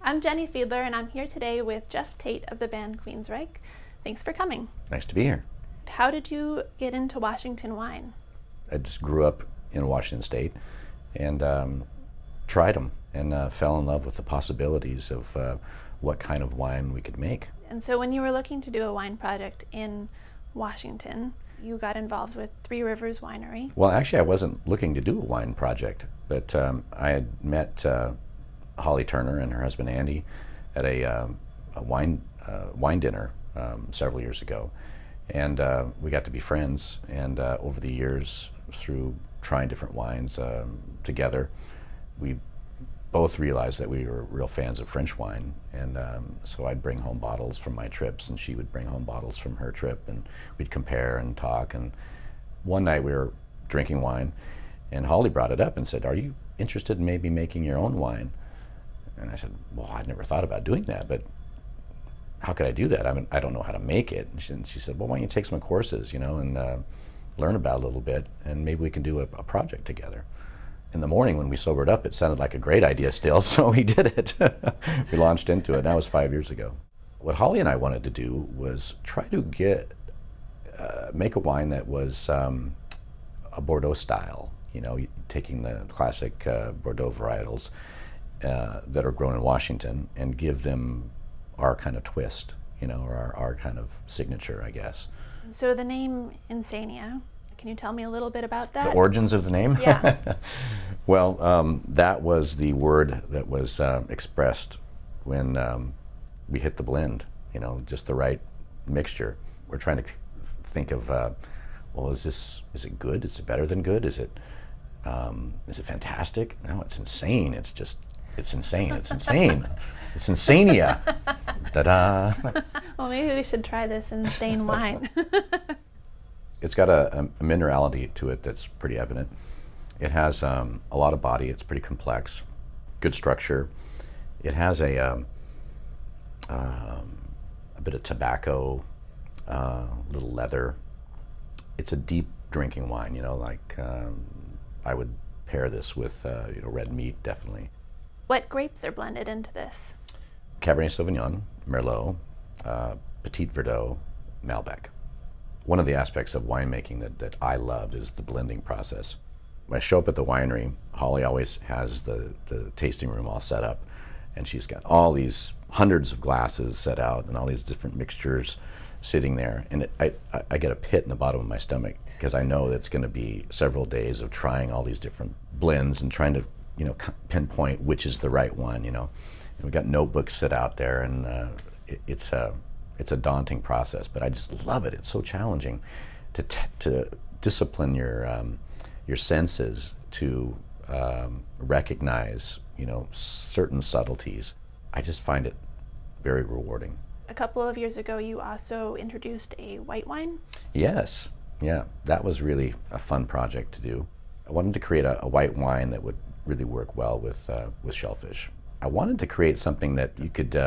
I'm Jenny Fiedler, and I'm here today with Geoff Tate of the band Queensryche. Thanks for coming. Nice to be here. How did you get into Washington wine? I just grew up in Washington State and tried them and fell in love with the possibilities of what kind of wine we could make. And so when you were looking to do a wine project in Washington, you got involved with Three Rivers Winery. Well, actually, I wasn't looking to do a wine project, but I had met Holly Turner and her husband Andy at a wine dinner several years ago, and we got to be friends. And over the years, through trying different wines together, we both realized that we were real fans of French wine, and so I'd bring home bottles from my trips, and she would bring home bottles from her trip, and we'd compare and talk. And one night we were drinking wine, and Holly brought it up and said, "Are you interested in maybe making your own wine?" And I said, "Well, I'd never thought about doing that, but how could I do that? I mean, I don't know how to make it." And she said, "Well, why don't you take some courses, and learn about it a little bit, and maybe we can do a project together." In the morning when we sobered up, it sounded like a great idea still, so we did it. We launched into it. That was 5 years ago. What Holly and I wanted to do was try to make a wine that was a Bordeaux style, taking the classic Bordeaux varietals that are grown in Washington and give them our kind of twist, or our kind of signature, I guess. So the name Insania, can you tell me a little bit about that? The origins of the name? Yeah. Well, that was the word that was expressed when we hit the blend, just the right mixture. We're trying to think of, well, is it good? Is it better than good? Is it fantastic? No, it's insane. It's insane. It's insane. It's Insania. Ta-da. Well, maybe we should try this insane wine. It's got a minerality to it that's pretty evident. It has a lot of body. It's pretty complex, good structure. It has a bit of tobacco, a little leather. It's a deep drinking wine. I would pair this with red meat, definitely. What grapes are blended into this? Cabernet Sauvignon, Merlot, Petit Verdot, Malbec. One of the aspects of winemaking that I love is the blending process. When I show up at the winery, Holly always has the tasting room all set up, and she's got all these hundreds of glasses set out and all these different mixtures sitting there. And I get a pit in the bottom of my stomach because I know it's going to be several days of trying all these different blends and trying to pinpoint which is the right one. And we've got notebooks set out there, and it's a daunting process, but I just love it. It's so challenging to discipline your senses to recognize certain subtleties. I just find it very rewarding. A couple of years ago, you also introduced a white wine. Yes, yeah, that was really a fun project to do. I wanted to create a white wine that would really work well with shellfish. I wanted to create something that you could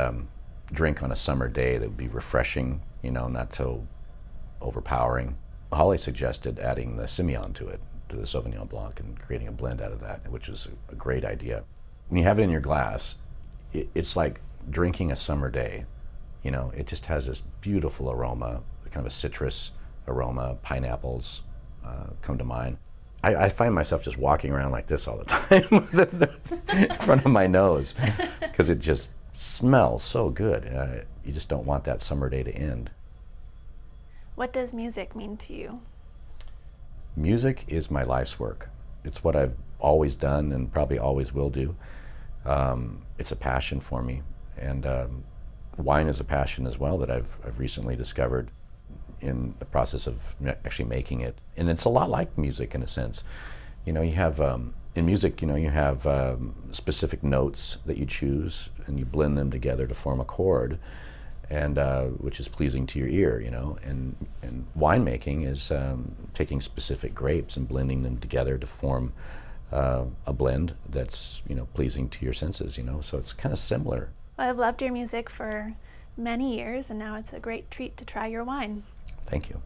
drink on a summer day that would be refreshing, not so overpowering. Holly suggested adding the Semillon to it, to the Sauvignon Blanc, and creating a blend out of that, which is a great idea. When you have it in your glass, it's like drinking a summer day. It just has this beautiful aroma, kind of a citrus aroma. Pineapples come to mind. I find myself just walking around like this all the time in front of my nose because it just smells so good. You just don't want that summer day to end. What does music mean to you? Music is my life's work. It's what I've always done and probably always will do. It's a passion for me, and wine is a passion as well that I've recently discovered in the process of actually making it. And it's a lot like music in a sense. You have in music, you have specific notes that you choose, and you blend them together to form a chord, and which is pleasing to your ear. And winemaking is taking specific grapes and blending them together to form a blend that's pleasing to your senses. So it's kind of similar. Well, I've loved your music for many years, and now it's a great treat to try your wine. Thank you.